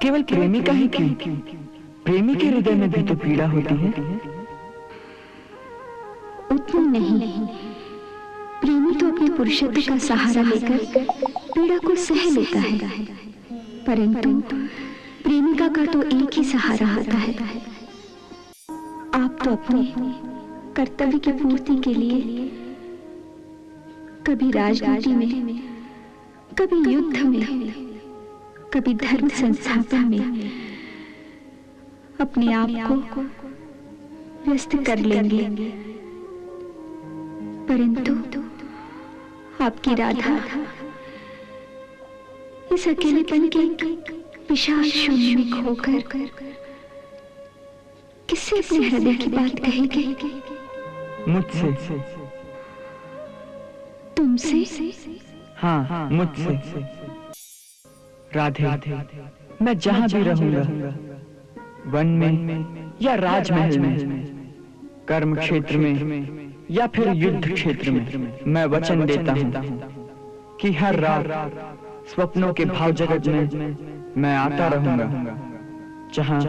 केवल प्रेमी का ही क्यों, प्रेमी के हृदय में भी तो पीड़ा होती है। उतनी नहीं, प्रेमी तो अपने पुरुषत्व का सहारा लेकर पीड़ा को सह लेता है, परंतु प्रेमिका का तो एक ही सहारा होता है। आप तो अपने कर्तव्य की पूर्ति के लिए कभी राजनीति में, कभी युद्ध में, कभी धर्म संस्थापन में अपने आप को व्यस्त कर लेंगे, परंतु आपकी राधा इस अकेलेपन के विशाल शून्य में खोकर किससे अपने हृदय की बात कहेगी? मुझसे। तुमसे? हाँ, मुझसे। राधे, मैं जहां भी रहूंगा, वन में या राजमहल में, कर्म क्षेत्र में या फिर युद्ध क्षेत्र में, मैं वचन देता हूं कि हर रात स्वप्नों के भाव जगत में मैं आता रहूंगा, जहां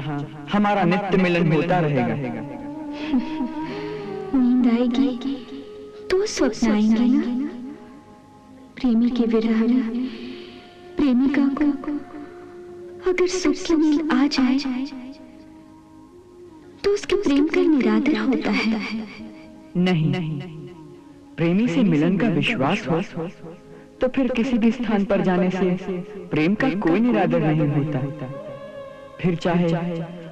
हमारा नित्य मिलन होता रहेगा। नींद आएगी तो स्वप्न आएंगे ना। प्रेमी के विरह में प्रेमिका को अगर सुख की नींद आ जाए तो उसके प्रेम का निरादर होता है। नहीं, प्रेमी से मिलन का विश्वास हो तो फिर किसी भी स्थान पर जाने से प्रेम का कोई निरादर नहीं होता। फिर चाहे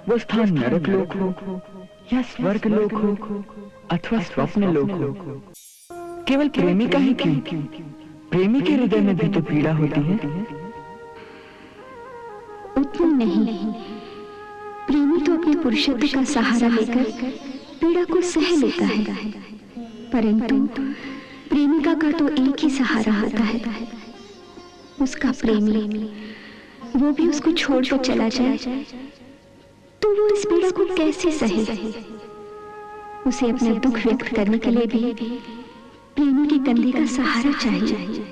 वो स्थान नरक लोक हो या स्वर्ग लोक हो अथवा स्वप्न लोक हो, केवल प्रेमी का ही क्यों, प्रेमी के हृदय में भी तो पीड़ा होती है। उतनी नहीं, प्रेमी तो अपने पुरुषत्व का सहारा लेकर पीड़ा को सह लेता है, परंतु प्रेमिका का तो एक ही सहारा होता है। उसका प्रेमी, वो भी उसको छोड़कर चला जाए तो वो इस पीड़ा को कैसे सहे? उसे अपना दुख व्यक्त करने के लिए भी प्रेमी के कंधे का सहारा चाहिए,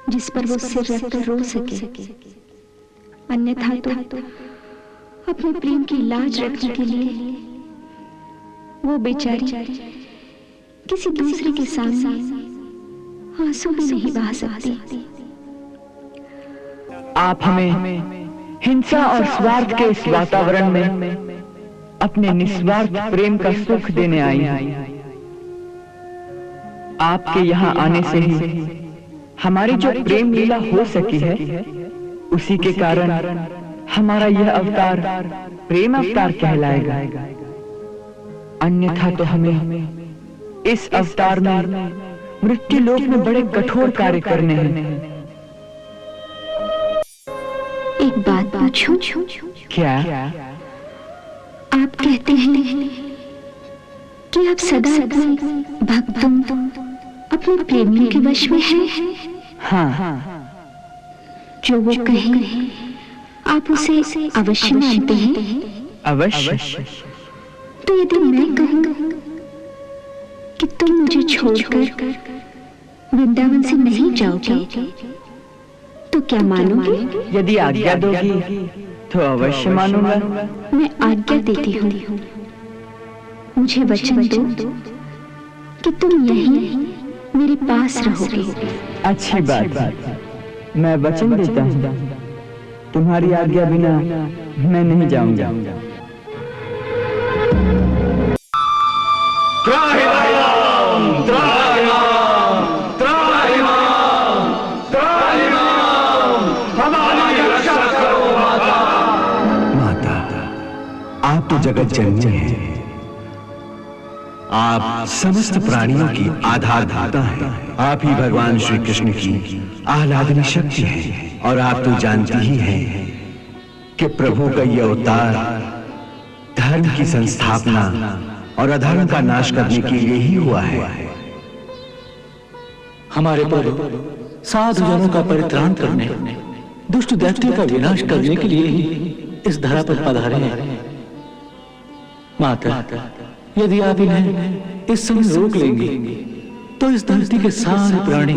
जिस पर वो सिर रखकर रो सके। अन्यथा तो अपने प्रेम की लाज रखने के लिए वो बेचारी किसी दूसरे के सामने आंसू भी नहीं बहा सकती। आप हमें हिंसा और स्वार्थ के इस वातावरण में अपने निस्वार्थ प्रेम का सुख देने आई हैं। आपके यहाँ आने से ही हमारी जो प्रेम लीला हो सकी है, उसी के कारण हमारा यह अवतार प्रेम अवतार कहलाएगा। अन्यथा तो हमें इस अवतार में मृत्यु लोक में बड़े कठोर कार्य करने हैं। एक बात पूछूं? क्या? आप कहते हैं कि आप सदा अपने भक्तों, अपने प्रेमियों के वश में हैं। हाँ, जो वो कहें आप उसे अवश्य मानते हैं। अवश्य। तो यदि मैं कहूं कि तुम मुझे छोड़कर वृंदावन से नहीं जाओगे तो क्या मानोगे? यदि आज्ञा दोगी तो अवश्य मानूंगा। मैं आज्ञा देती हूँ, मुझे वचन दो कि तुम यहीं मेरे पास रहोगे। अच्छी बात, मैं वचन देता हूँ, तुम्हारी आज्ञा बिना मैं नहीं जाऊंगा। आप तो जगत जननी हैं। आप समस्त प्राणियों की आधारभूता हैं। आप ही भगवान श्री कृष्ण की आह्लादनी शक्ति है। और आप तो जानती ही हैं कि प्रभु का यह अवतार धर्म की संस्थापना और अधर्म का नाश करने के लिए ही हुआ है। हमारे पर साधु जनों का परित्राण करने, दुष्ट दैत्यों का विनाश करने के लिए ही इस धरा पर पधारे हैं। माता, यदि आप इन्हें इस समय रोक लेंगे तो इस धरती के सारे प्राणी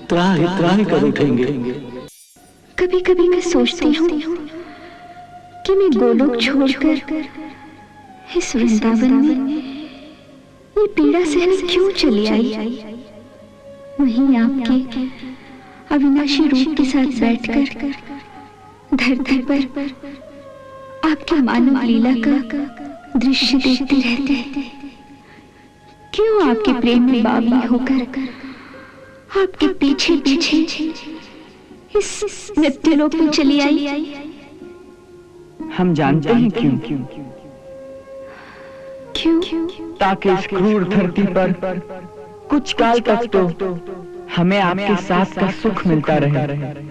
त्राहि त्राहि कर उठेंगे। कभी कभी मैं सोचती हूँ कि मैं गोलोक छोड़कर इस वृंदावन में ये पीड़ा सहने क्यों चली आई। वहीं आपके अविनाशी रूप के साथ बैठकर धरती पर आपके मानव लीला का दृश्य देखती रहती। क्यों आपके प्रेम में बावली होकर आपके पीछे पीछे इस मृत्युलोक में चली आई। हम जानते हैं क्यों। ताकि इस क्रूर धरती पर कुछ काल तक तो हमें आपके साथ का सुख मिलता रहे।